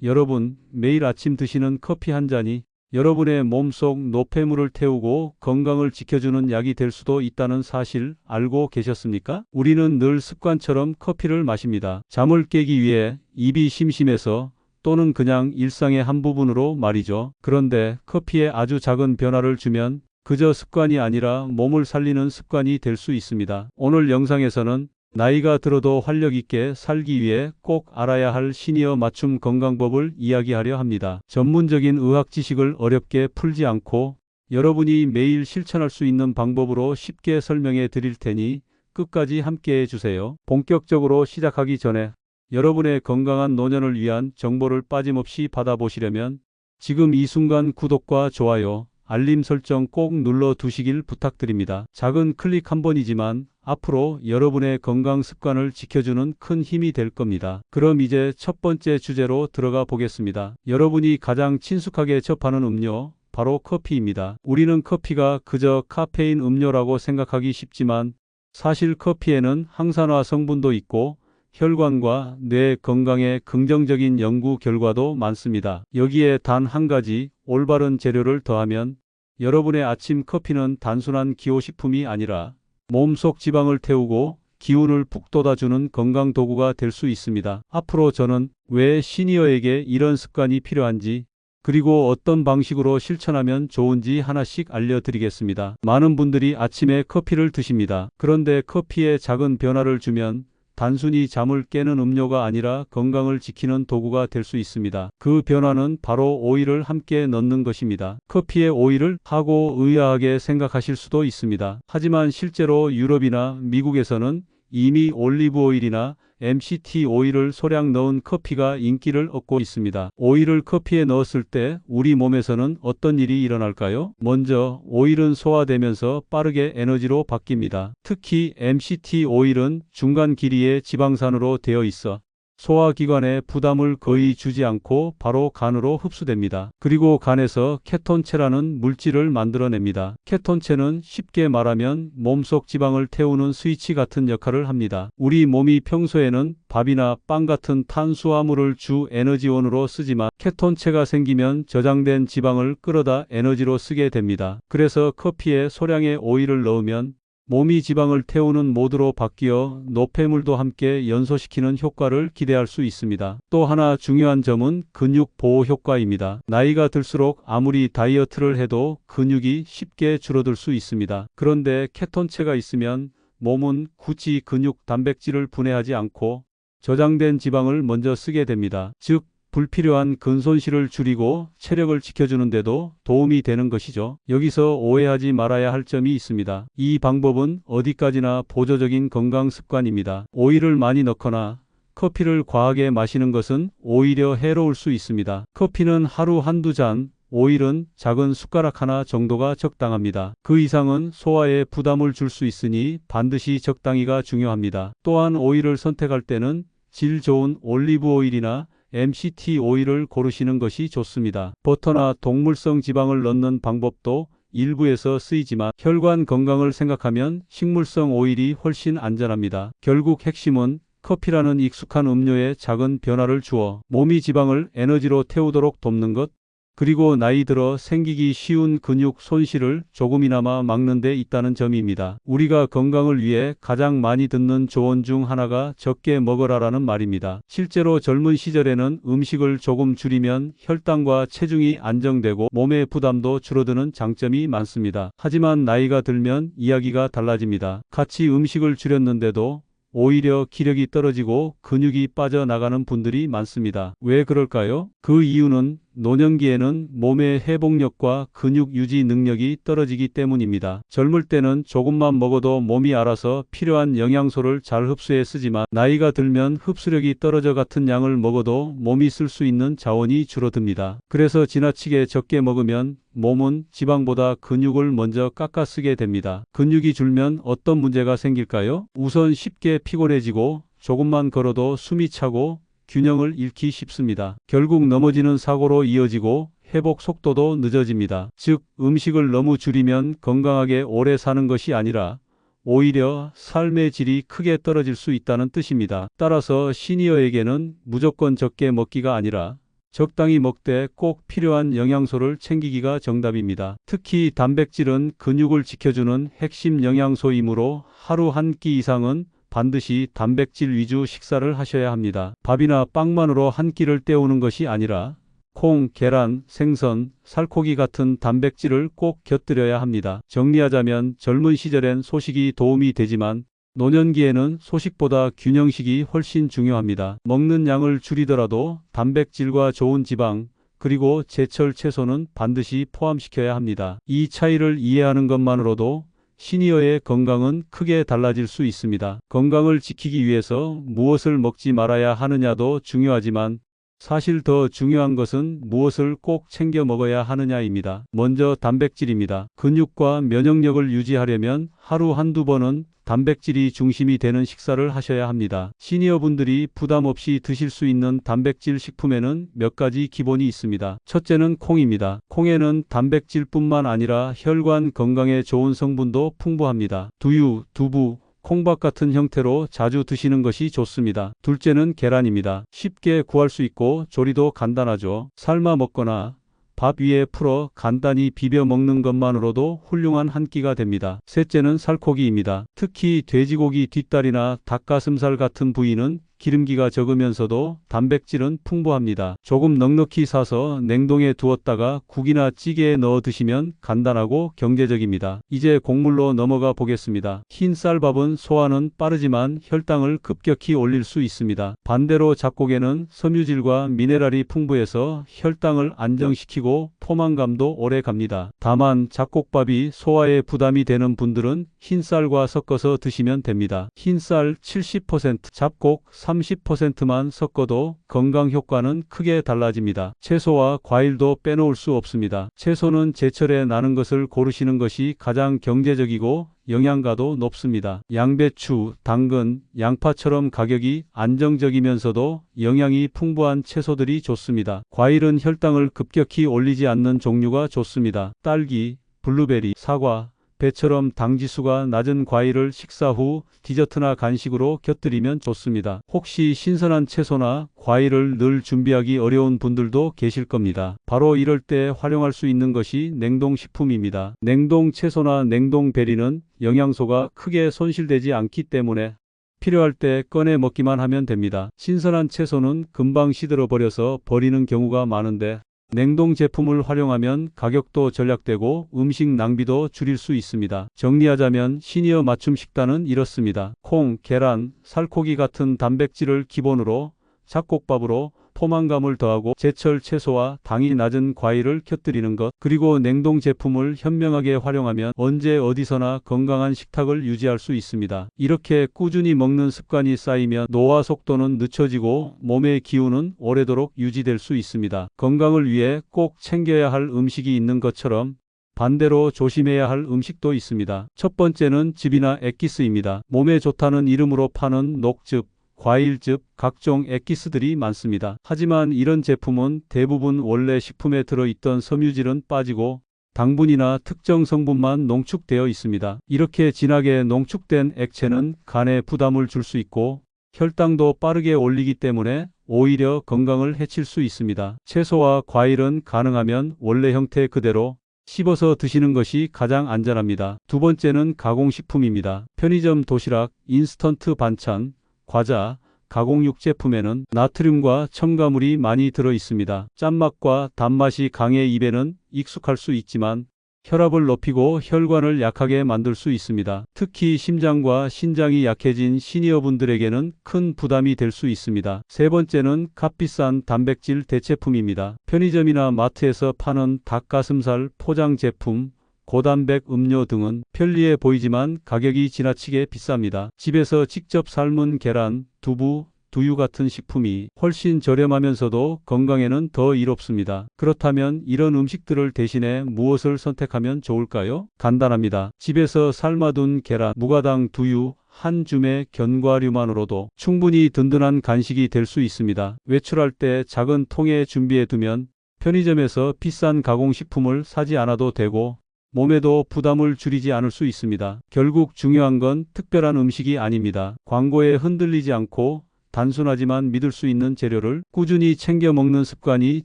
여러분, 매일 아침 드시는 커피 한 잔이 여러분의 몸속 노폐물을 태우고 건강을 지켜주는 약이 될 수도 있다는 사실 알고 계셨습니까? 우리는 늘 습관처럼 커피를 마십니다. 잠을 깨기 위해, 입이 심심해서, 또는 그냥 일상의 한 부분으로 말이죠. 그런데 커피에 아주 작은 변화를 주면 그저 습관이 아니라 몸을 살리는 습관이 될 수 있습니다. 오늘 영상에서는 나이가 들어도 활력 있게 살기 위해 꼭 알아야 할 시니어 맞춤 건강법을 이야기하려 합니다. 전문적인 의학 지식을 어렵게 풀지 않고 여러분이 매일 실천할 수 있는 방법으로 쉽게 설명해 드릴 테니 끝까지 함께 해주세요. 본격적으로 시작하기 전에 여러분의 건강한 노년을 위한 정보를 빠짐없이 받아보시려면 지금 이 순간 구독과 좋아요, 알림 설정 꼭 눌러 두시길 부탁드립니다. 작은 클릭 한 번이지만 앞으로 여러분의 건강 습관을 지켜주는 큰 힘이 될 겁니다. 그럼 이제 첫 번째 주제로 들어가 보겠습니다. 여러분이 가장 친숙하게 접하는 음료, 바로 커피입니다. 우리는 커피가 그저 카페인 음료라고 생각하기 쉽지만 사실 커피에는 항산화 성분도 있고 혈관과 뇌 건강에 긍정적인 연구 결과도 많습니다. 여기에 단 한 가지 올바른 재료를 더하면 여러분의 아침 커피는 단순한 기호식품이 아니라 몸속 지방을 태우고 기운을 북돋아주는 건강 도구가 될 수 있습니다. 앞으로 저는 왜 시니어에게 이런 습관이 필요한지, 그리고 어떤 방식으로 실천하면 좋은지 하나씩 알려드리겠습니다. 많은 분들이 아침에 커피를 드십니다. 그런데 커피에 작은 변화를 주면 단순히 잠을 깨는 음료가 아니라 건강을 지키는 도구가 될 수 있습니다. 그 변화는 바로 오일을 함께 넣는 것입니다. 커피에 오일을 하고 의아하게 생각하실 수도 있습니다. 하지만 실제로 유럽이나 미국에서는 이미 올리브 오일이나 MCT 오일을 소량 넣은 커피가 인기를 얻고 있습니다. 오일을 커피에 넣었을 때 우리 몸에서는 어떤 일이 일어날까요? 먼저 오일은 소화되면서 빠르게 에너지로 바뀝니다. 특히 MCT 오일은 중간 길이의 지방산으로 되어 있어 소화기관에 부담을 거의 주지 않고 바로 간으로 흡수됩니다. 그리고 간에서 케톤체라는 물질을 만들어냅니다. 케톤체는 쉽게 말하면 몸속 지방을 태우는 스위치 같은 역할을 합니다. 우리 몸이 평소에는 밥이나 빵 같은 탄수화물을 주 에너지원으로 쓰지만 케톤체가 생기면 저장된 지방을 끌어다 에너지로 쓰게 됩니다. 그래서 커피에 소량의 오일을 넣으면 몸이 지방을 태우는 모드로 바뀌어 노폐물도 함께 연소시키는 효과를 기대할 수 있습니다. 또 하나 중요한 점은 근육 보호 효과입니다. 나이가 들수록 아무리 다이어트를 해도 근육이 쉽게 줄어들 수 있습니다. 그런데 케톤체가 있으면 몸은 굳이 근육 단백질을 분해하지 않고 저장된 지방을 먼저 쓰게 됩니다. 즉, 불필요한 근손실을 줄이고 체력을 지켜주는데도 도움이 되는 것이죠. 여기서 오해하지 말아야 할 점이 있습니다. 이 방법은 어디까지나 보조적인 건강 습관입니다. 오일을 많이 넣거나 커피를 과하게 마시는 것은 오히려 해로울 수 있습니다. 커피는 하루 한두 잔, 오일은 작은 숟가락 하나 정도가 적당합니다. 그 이상은 소화에 부담을 줄 수 있으니 반드시 적당히가 중요합니다. 또한 오일을 선택할 때는 질 좋은 올리브 오일이나 MCT 오일을 고르시는 것이 좋습니다. 버터나 동물성 지방을 넣는 방법도 일부에서 쓰이지만 혈관 건강을 생각하면 식물성 오일이 훨씬 안전합니다. 결국 핵심은 커피라는 익숙한 음료에 작은 변화를 주어 몸이 지방을 에너지로 태우도록 돕는 것, 그리고 나이 들어 생기기 쉬운 근육 손실을 조금이나마 막는 데 있다는 점입니다. 우리가 건강을 위해 가장 많이 듣는 조언 중 하나가 적게 먹어라라는 말입니다. 실제로 젊은 시절에는 음식을 조금 줄이면 혈당과 체중이 안정되고 몸의 부담도 줄어드는 장점이 많습니다. 하지만 나이가 들면 이야기가 달라집니다. 같이 음식을 줄였는데도 오히려 기력이 떨어지고 근육이 빠져나가는 분들이 많습니다. 왜 그럴까요? 그 이유는 노년기에는 몸의 회복력과 근육 유지 능력이 떨어지기 때문입니다. 젊을 때는 조금만 먹어도 몸이 알아서 필요한 영양소를 잘 흡수해 쓰지만 나이가 들면 흡수력이 떨어져 같은 양을 먹어도 몸이 쓸 수 있는 자원이 줄어듭니다. 그래서 지나치게 적게 먹으면 몸은 지방보다 근육을 먼저 깎아 쓰게 됩니다. 근육이 줄면 어떤 문제가 생길까요? 우선 쉽게 피곤해지고 조금만 걸어도 숨이 차고 균형을 잃기 쉽습니다. 결국 넘어지는 사고로 이어지고 회복 속도도 늦어집니다. 즉, 음식을 너무 줄이면 건강하게 오래 사는 것이 아니라 오히려 삶의 질이 크게 떨어질 수 있다는 뜻입니다. 따라서 시니어에게는 무조건 적게 먹기가 아니라 적당히 먹되 꼭 필요한 영양소를 챙기기가 정답입니다. 특히 단백질은 근육을 지켜주는 핵심 영양소이므로 하루 한 끼 이상은 반드시 단백질 위주 식사를 하셔야 합니다. 밥이나 빵만으로 한 끼를 때우는 것이 아니라 콩, 계란, 생선, 살코기 같은 단백질을 꼭 곁들여야 합니다. 정리하자면 젊은 시절엔 소식이 도움이 되지만 노년기에는 소식보다 균형식이 훨씬 중요합니다. 먹는 양을 줄이더라도 단백질과 좋은 지방, 그리고 제철 채소는 반드시 포함시켜야 합니다. 이 차이를 이해하는 것만으로도 시니어의 건강은 크게 달라질 수 있습니다. 건강을 지키기 위해서 무엇을 먹지 말아야 하느냐도 중요하지만 사실 더 중요한 것은 무엇을 꼭 챙겨 먹어야 하느냐입니다. 먼저 단백질입니다. 근육과 면역력을 유지하려면 하루 한두 번은 단백질이 중심이 되는 식사를 하셔야 합니다. 시니어분들이 부담 없이 드실 수 있는 단백질 식품에는 몇 가지 기본이 있습니다. 첫째는 콩입니다. 콩에는 단백질뿐만 아니라 혈관 건강에 좋은 성분도 풍부합니다. 두유, 두부, 콩밥 같은 형태로 자주 드시는 것이 좋습니다. 둘째는 계란입니다. 쉽게 구할 수 있고 조리도 간단하죠. 삶아 먹거나 밥 위에 풀어 간단히 비벼 먹는 것만으로도 훌륭한 한 끼가 됩니다. 셋째는 살코기입니다. 특히 돼지고기 뒷다리나 닭가슴살 같은 부위는 기름기가 적으면서도 단백질은 풍부합니다. 조금 넉넉히 사서 냉동에 두었다가 국이나 찌개에 넣어 드시면 간단하고 경제적입니다. 이제 곡물로 넘어가 보겠습니다. 흰 쌀밥은 소화는 빠르지만 혈당을 급격히 올릴 수 있습니다. 반대로 잡곡에는 섬유질과 미네랄이 풍부해서 혈당을 안정시키고 포만감도 오래 갑니다. 다만 잡곡밥이 소화에 부담이 되는 분들은 흰쌀과 섞어서 드시면 됩니다. 흰쌀 70%, 잡곡 30%만 섞어도 건강 효과는 크게 달라집니다. 채소와 과일도 빼놓을 수 없습니다. 채소는 제철에 나는 것을 고르시는 것이 가장 경제적이고 영양가도 높습니다. 양배추, 당근, 양파처럼 가격이 안정적이면서도 영양이 풍부한 채소들이 좋습니다. 과일은 혈당을 급격히 올리지 않는 종류가 좋습니다. 딸기, 블루베리, 사과, 배처럼 당지수가 낮은 과일을 식사 후 디저트나 간식으로 곁들이면 좋습니다. 혹시 신선한 채소나 과일을 늘 준비하기 어려운 분들도 계실 겁니다. 바로 이럴 때 활용할 수 있는 것이 냉동식품입니다. 냉동 채소나 냉동 베리는 영양소가 크게 손실되지 않기 때문에 필요할 때 꺼내 먹기만 하면 됩니다. 신선한 채소는 금방 시들어 버려서 버리는 경우가 많은데 냉동 제품을 활용하면 가격도 절약되고 음식 낭비도 줄일 수 있습니다. 정리하자면 시니어 맞춤 식단은 이렇습니다. 콩, 계란, 살코기 같은 단백질을 기본으로 잡곡밥으로 포만감을 더하고 제철 채소와 당이 낮은 과일을 곁들이는 것, 그리고 냉동 제품을 현명하게 활용하면 언제 어디서나 건강한 식탁을 유지할 수 있습니다. 이렇게 꾸준히 먹는 습관이 쌓이면 노화 속도는 늦춰지고 몸의 기운은 오래도록 유지될 수 있습니다. 건강을 위해 꼭 챙겨야 할 음식이 있는 것처럼 반대로 조심해야 할 음식도 있습니다. 첫 번째는 즙이나 액기스입니다. 몸에 좋다는 이름으로 파는 녹즙, 과일즙, 각종 액기스들이 많습니다. 하지만 이런 제품은 대부분 원래 식품에 들어있던 섬유질은 빠지고 당분이나 특정 성분만 농축되어 있습니다. 이렇게 진하게 농축된 액체는 간에 부담을 줄 수 있고 혈당도 빠르게 올리기 때문에 오히려 건강을 해칠 수 있습니다. 채소와 과일은 가능하면 원래 형태 그대로 씹어서 드시는 것이 가장 안전합니다. 두 번째는 가공식품입니다. 편의점 도시락, 인스턴트 반찬, 과자, 가공육 제품에는 나트륨과 첨가물이 많이 들어 있습니다. 짠맛과 단맛이 강해 입에는 익숙할 수 있지만 혈압을 높이고 혈관을 약하게 만들 수 있습니다. 특히 심장과 신장이 약해진 시니어분들에게는 큰 부담이 될 수 있습니다. 세 번째는 값비싼 단백질 대체품입니다. 편의점이나 마트에서 파는 닭가슴살 포장 제품, 고단백 음료 등은 편리해 보이지만 가격이 지나치게 비쌉니다. 집에서 직접 삶은 계란, 두부, 두유 같은 식품이 훨씬 저렴하면서도 건강에는 더 이롭습니다. 그렇다면 이런 음식들을 대신해 무엇을 선택하면 좋을까요? 간단합니다. 집에서 삶아둔 계란, 무가당 두유, 한 줌의 견과류만으로도 충분히 든든한 간식이 될 수 있습니다. 외출할 때 작은 통에 준비해 두면 편의점에서 비싼 가공식품을 사지 않아도 되고 몸에도 부담을 줄이지 않을 수 있습니다. 결국 중요한 건 특별한 음식이 아닙니다. 광고에 흔들리지 않고 단순하지만 믿을 수 있는 재료를 꾸준히 챙겨 먹는 습관이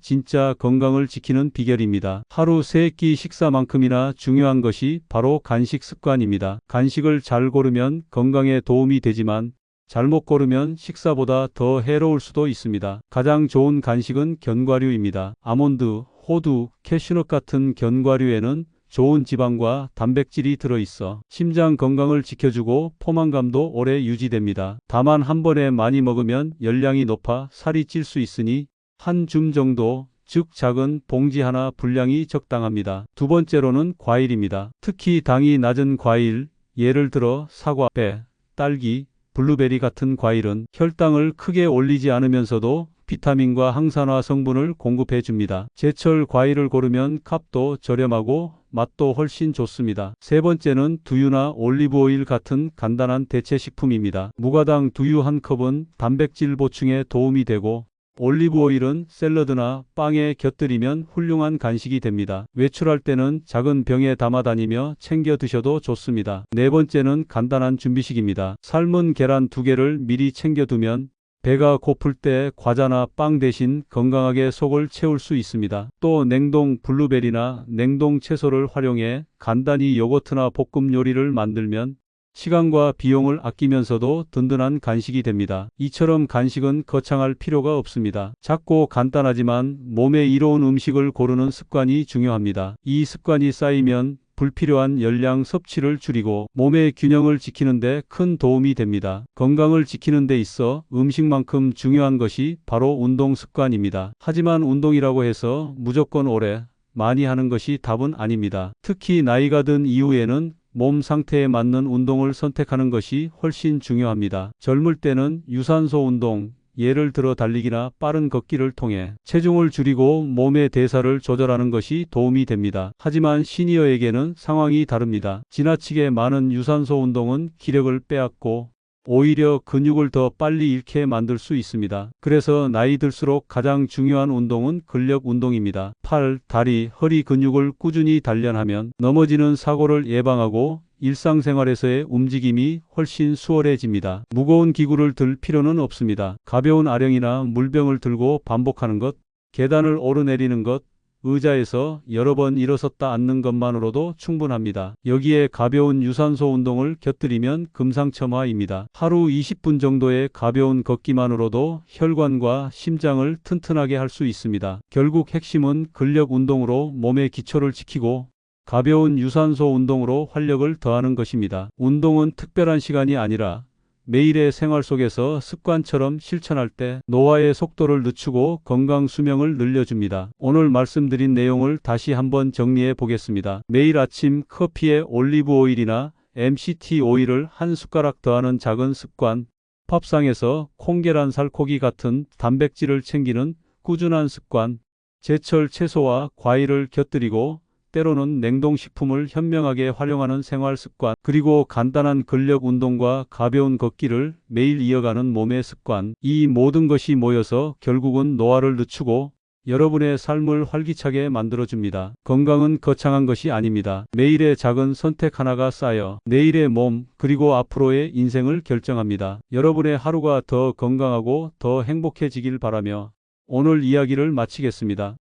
진짜 건강을 지키는 비결입니다. 하루 3끼 식사만큼이나 중요한 것이 바로 간식 습관입니다. 간식을 잘 고르면 건강에 도움이 되지만 잘못 고르면 식사보다 더 해로울 수도 있습니다. 가장 좋은 간식은 견과류입니다. 아몬드, 호두, 캐슈넛 같은 견과류에는 좋은 지방과 단백질이 들어있어 심장 건강을 지켜주고 포만감도 오래 유지됩니다. 다만 한 번에 많이 먹으면 열량이 높아 살이 찔 수 있으니 한 줌 정도, 즉 작은 봉지 하나 분량이 적당합니다. 두 번째로는 과일입니다. 특히 당이 낮은 과일, 예를 들어 사과, 배, 딸기, 블루베리 같은 과일은 혈당을 크게 올리지 않으면서도 비타민과 항산화 성분을 공급해 줍니다. 제철 과일을 고르면 값도 저렴하고 맛도 훨씬 좋습니다. 세 번째는 두유나 올리브오일 같은 간단한 대체 식품입니다. 무가당 두유 한 컵은 단백질 보충에 도움이 되고 올리브오일은 샐러드나 빵에 곁들이면 훌륭한 간식이 됩니다. 외출할 때는 작은 병에 담아 다니며 챙겨 드셔도 좋습니다. 네 번째는 간단한 준비식입니다. 삶은 계란 2개를 미리 챙겨두면 배가 고플 때 과자나 빵 대신 건강하게 속을 채울 수 있습니다. 또 냉동 블루베리나 냉동 채소를 활용해 간단히 요거트나 볶음 요리를 만들면 시간과 비용을 아끼면서도 든든한 간식이 됩니다. 이처럼 간식은 거창할 필요가 없습니다. 작고 간단하지만 몸에 이로운 음식을 고르는 습관이 중요합니다. 이 습관이 쌓이면 불필요한 열량 섭취를 줄이고 몸의 균형을 지키는 데 큰 도움이 됩니다. 건강을 지키는 데 있어 음식만큼 중요한 것이 바로 운동 습관입니다. 하지만 운동이라고 해서 무조건 오래 많이 하는 것이 답은 아닙니다. 특히 나이가 든 이후에는 몸 상태에 맞는 운동을 선택하는 것이 훨씬 중요합니다. 젊을 때는 유산소 운동, 예를 들어 달리기나 빠른 걷기를 통해 체중을 줄이고 몸의 대사를 조절하는 것이 도움이 됩니다. 하지만 시니어에게는 상황이 다릅니다. 지나치게 많은 유산소 운동은 기력을 빼앗고 오히려 근육을 더 빨리 잃게 만들 수 있습니다. 그래서 나이 들수록 가장 중요한 운동은 근력 운동입니다. 팔, 다리, 허리 근육을 꾸준히 단련하면 넘어지는 사고를 예방하고 일상생활에서의 움직임이 훨씬 수월해집니다. 무거운 기구를 들 필요는 없습니다. 가벼운 아령이나 물병을 들고 반복하는 것, 계단을 오르내리는 것, 의자에서 여러 번 일어섰다 앉는 것만으로도 충분합니다. 여기에 가벼운 유산소 운동을 곁들이면 금상첨화입니다. 하루 20분 정도의 가벼운 걷기만으로도 혈관과 심장을 튼튼하게 할 수 있습니다. 결국 핵심은 근력 운동으로 몸의 기초를 지키고 가벼운 유산소 운동으로 활력을 더하는 것입니다. 운동은 특별한 시간이 아니라 매일의 생활 속에서 습관처럼 실천할 때 노화의 속도를 늦추고 건강 수명을 늘려줍니다. 오늘 말씀드린 내용을 다시 한번 정리해 보겠습니다. 매일 아침 커피에 올리브 오일이나 MCT 오일을 한 숟가락 더하는 작은 습관, 밥상에서 콩계란 살코기 같은 단백질을 챙기는 꾸준한 습관, 제철 채소와 과일을 곁들이고 때로는 냉동식품을 현명하게 활용하는 생활 습관, 그리고 간단한 근력 운동과 가벼운 걷기를 매일 이어가는 몸의 습관, 이 모든 것이 모여서 결국은 노화를 늦추고 여러분의 삶을 활기차게 만들어줍니다. 건강은 거창한 것이 아닙니다. 매일의 작은 선택 하나가 쌓여 내일의 몸, 그리고 앞으로의 인생을 결정합니다. 여러분의 하루가 더 건강하고 더 행복해지길 바라며 오늘 이야기를 마치겠습니다.